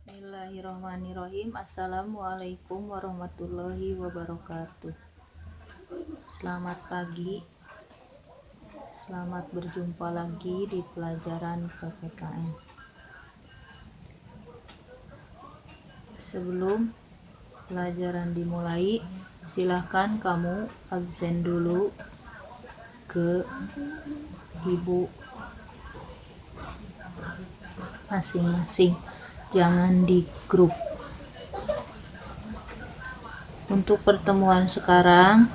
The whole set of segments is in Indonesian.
Bismillahirrahmanirrahim. Assalamualaikum warahmatullahi wabarakatuh. Selamat pagi. Selamat berjumpa lagi di pelajaran PPKN. Sebelum pelajaran dimulai, silahkan kamu absen dulu ke ibu masing-masing. Jangan di grup. Untuk pertemuan sekarang,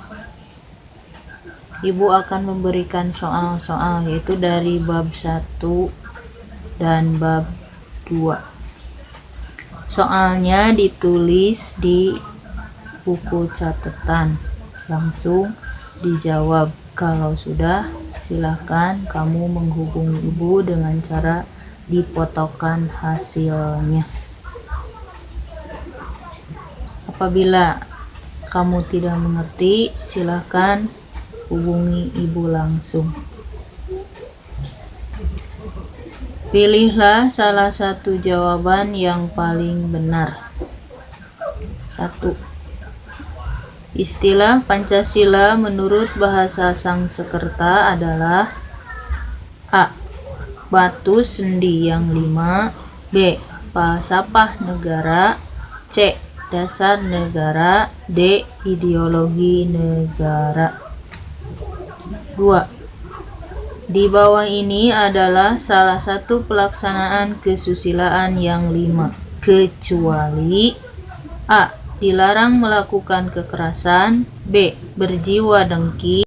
Ibu akan memberikan soal-soal yaitu dari bab 1 dan bab 2. Soalnya ditulis di buku catatan. Langsung dijawab. Kalau sudah, silakan kamu menghubungi Ibu dengan cara dipotokan hasilnya. Apabila kamu tidak mengerti, silakan hubungi Ibu langsung. Pilihlah salah satu jawaban yang paling benar. 1. Istilah Pancasila menurut bahasa Sangsekerta adalah A. Batu sendi yang 5, B. Falsafah negara, C. Dasar negara, D. Ideologi negara. 2. Di bawah ini adalah salah satu pelaksanaan kesusilaan yang 5, kecuali A. Dilarang melakukan kekerasan, B. Berjiwa dengki,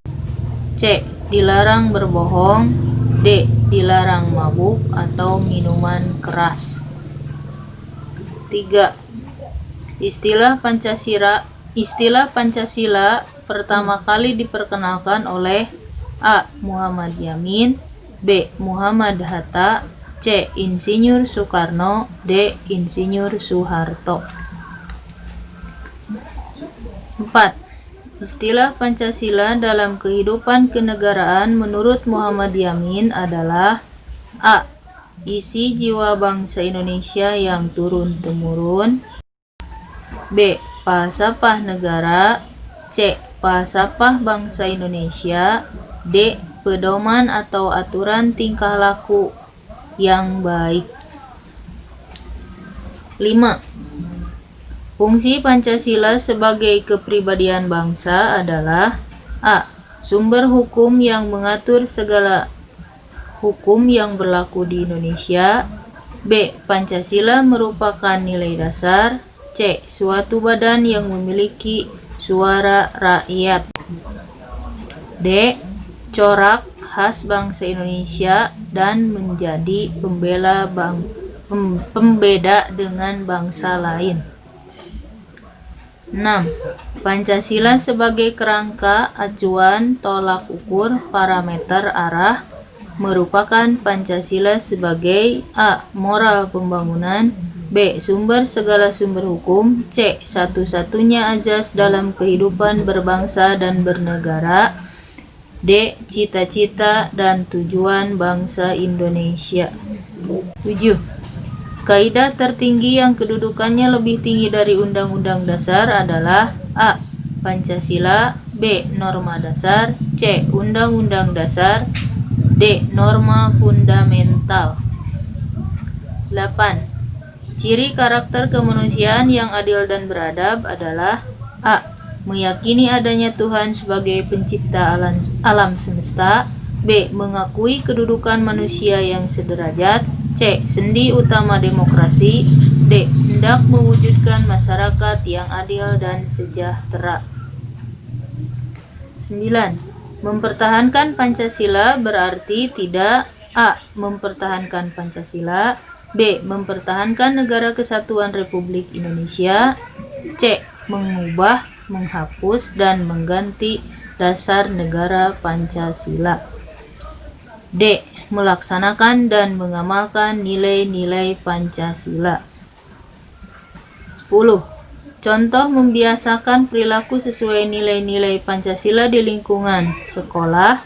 C. Dilarang berbohong, D. Dilarang mabuk atau minuman keras. 3. Istilah Pancasila pertama kali diperkenalkan oleh A. Muhammad Yamin, B. Muhammad Hatta, C. Insinyur Soekarno, D. Insinyur Soeharto. 4. Istilah Pancasila dalam kehidupan kenegaraan menurut Muhammad Yamin adalah A. Isi jiwa bangsa Indonesia yang turun-temurun, B. Falsafah negara, C. Falsafah bangsa Indonesia, D. Pedoman atau aturan tingkah laku yang baik. 5. Fungsi Pancasila sebagai kepribadian bangsa adalah A. Sumber hukum yang mengatur segala hukum yang berlaku di Indonesia, B. Pancasila merupakan nilai dasar, C. Suatu badan yang memiliki suara rakyat, D. Corak khas bangsa Indonesia dan menjadi pembeda dengan bangsa lain. 6. Pancasila sebagai kerangka, acuan, tolak ukur, parameter arah merupakan Pancasila sebagai A. Moral pembangunan, B. Sumber segala sumber hukum, C. Satu-satunya azas dalam kehidupan berbangsa dan bernegara, D. Cita-cita dan tujuan bangsa Indonesia. 7. Kaidah tertinggi yang kedudukannya lebih tinggi dari Undang-Undang Dasar adalah A. Pancasila, B. Norma dasar, C. Undang-Undang Dasar, D. Norma fundamental. 8. Ciri karakter kemanusiaan yang adil dan beradab adalah A. Meyakini adanya Tuhan sebagai pencipta alam semesta, B. Mengakui kedudukan manusia yang sederajat, C. Sendi utama demokrasi, D. Hendak mewujudkan masyarakat yang adil dan sejahtera. 9. Mempertahankan Pancasila berarti tidak A. Mempertahankan Pancasila, B. Mempertahankan Negara Kesatuan Republik Indonesia, C. Mengubah, menghapus, dan mengganti dasar negara Pancasila, D. Melaksanakan dan mengamalkan nilai-nilai Pancasila. 10. Contoh membiasakan perilaku sesuai nilai-nilai Pancasila di lingkungan sekolah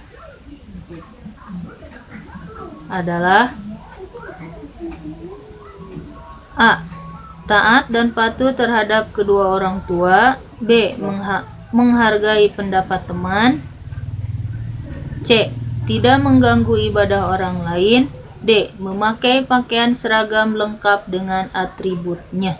adalah A. taat dan patuh terhadap kedua orang tua. B. Menghargai pendapat teman. C. Tidak mengganggu ibadah orang lain. D. Memakai pakaian seragam lengkap dengan atributnya.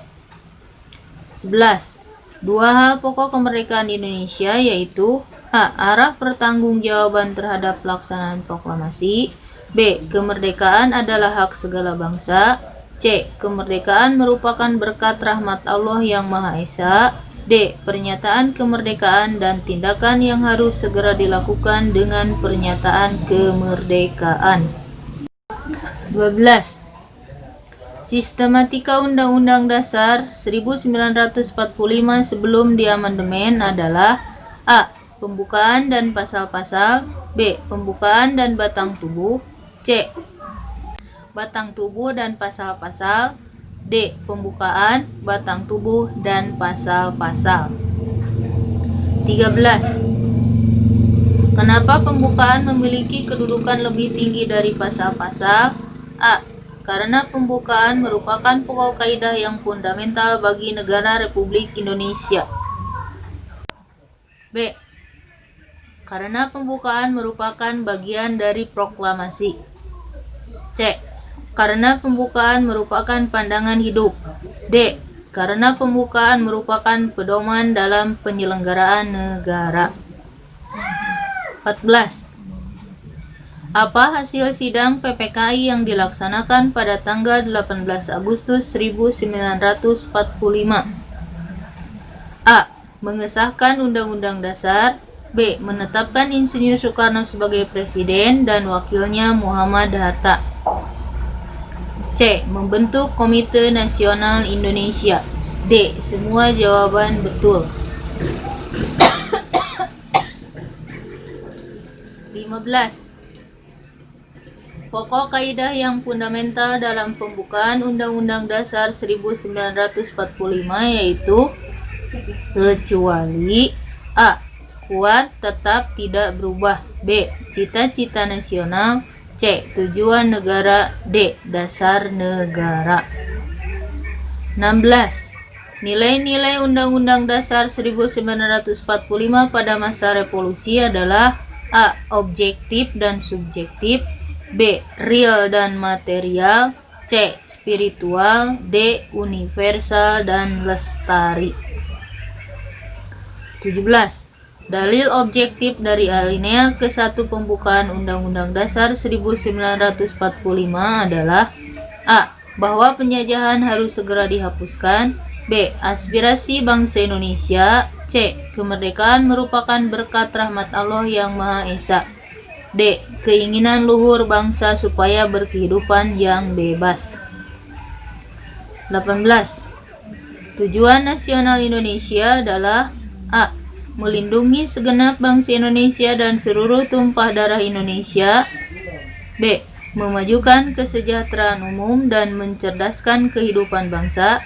11. Dua hal pokok kemerdekaan Indonesia yaitu A. Arah pertanggungjawaban terhadap pelaksanaan proklamasi. B. Kemerdekaan adalah hak segala bangsa. C. Kemerdekaan merupakan berkat rahmat Allah yang Maha Esa. D. Pernyataan kemerdekaan dan tindakan yang harus segera dilakukan dengan pernyataan kemerdekaan. 12. Sistematika Undang-Undang Dasar 1945 sebelum diamandemen adalah A. Pembukaan dan pasal-pasal. B. Pembukaan dan batang tubuh. C. Batang tubuh dan pasal-pasal. D. Pembukaan, batang tubuh, dan pasal-pasal. 13. Kenapa pembukaan memiliki kedudukan lebih tinggi dari pasal-pasal? A. Karena pembukaan merupakan pokok kaidah yang fundamental bagi negara Republik Indonesia. B. Karena pembukaan merupakan bagian dari proklamasi. C. Karena pembukaan merupakan pandangan hidup. D. Karena pembukaan merupakan pedoman dalam penyelenggaraan negara. 14. Apa hasil sidang PPKI yang dilaksanakan pada tanggal 18 Agustus 1945? A. Mengesahkan Undang-Undang Dasar. B. Menetapkan Insinyur Soekarno sebagai Presiden dan wakilnya Muhammad Hatta. C. Membentuk Komite Nasional Indonesia. D. Semua jawaban betul. 15. Pokok kaidah yang fundamental dalam pembukaan Undang-Undang Dasar 1945 yaitu kecuali A. Kuat, tetap, tidak berubah. B. Cita-cita nasional. C. Tujuan negara. D. Dasar negara. 16. Nilai-nilai Undang-Undang Dasar 1945 pada masa revolusi adalah A. Objektif dan subjektif. B. Real dan material. C. Spiritual. D. Universal dan lestari. 17. Dalil objektif dari alinea ke-1 pembukaan Undang-Undang Dasar 1945 adalah A. Bahwa penjajahan harus segera dihapuskan. B. Aspirasi bangsa Indonesia. C. Kemerdekaan merupakan berkat rahmat Allah yang Maha Esa. D. Keinginan luhur bangsa supaya berkehidupan yang bebas. 18. Tujuan nasional Indonesia adalah A. Melindungi segenap bangsa Indonesia dan seluruh tumpah darah Indonesia. B. Memajukan kesejahteraan umum dan mencerdaskan kehidupan bangsa.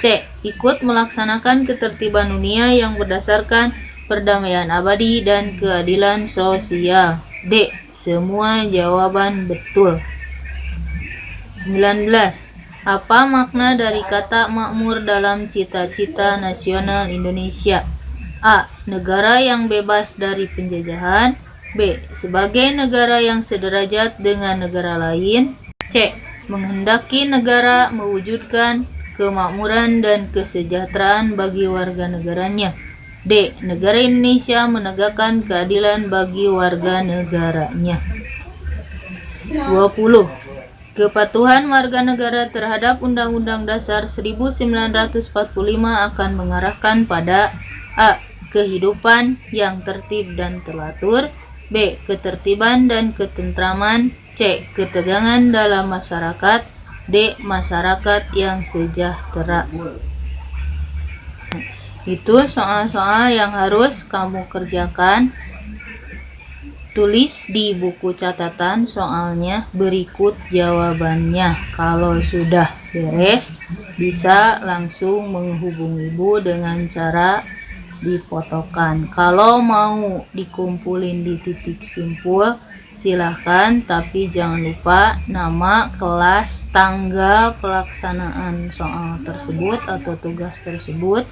C. Ikut melaksanakan ketertiban dunia yang berdasarkan perdamaian abadi dan keadilan sosial. D. Semua jawaban betul. 19. Apa makna dari kata makmur dalam cita-cita nasional Indonesia? A. Negara yang bebas dari penjajahan. B. Sebagai negara yang sederajat dengan negara lain. C. Menghendaki negara mewujudkan kemakmuran dan kesejahteraan bagi warga negaranya. D. Negara Indonesia menegakkan keadilan bagi warga negaranya. 20. Kepatuhan warga negara terhadap Undang-Undang Dasar 1945 akan mengarahkan pada A. Kehidupan yang tertib dan teratur. B. Ketertiban dan ketentraman. C. Ketegangan dalam masyarakat. D. Masyarakat yang sejahtera. Itu soal-soal yang harus kamu kerjakan. Tulis di buku catatan soalnya, berikut jawabannya. Kalau sudah beres, bisa langsung menghubungi Ibu dengan cara difotokan. Kalau mau dikumpulin di titik simpul, Silahkan, tapi jangan lupa nama, kelas, tanggal pelaksanaan soal tersebut atau tugas tersebut,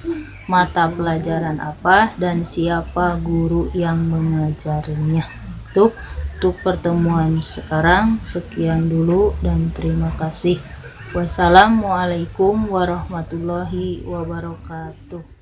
mata pelajaran apa, dan siapa guru yang mengajarnya. Untuk pertemuan sekarang, sekian dulu dan terima kasih. Wassalamualaikum warahmatullahi wabarakatuh.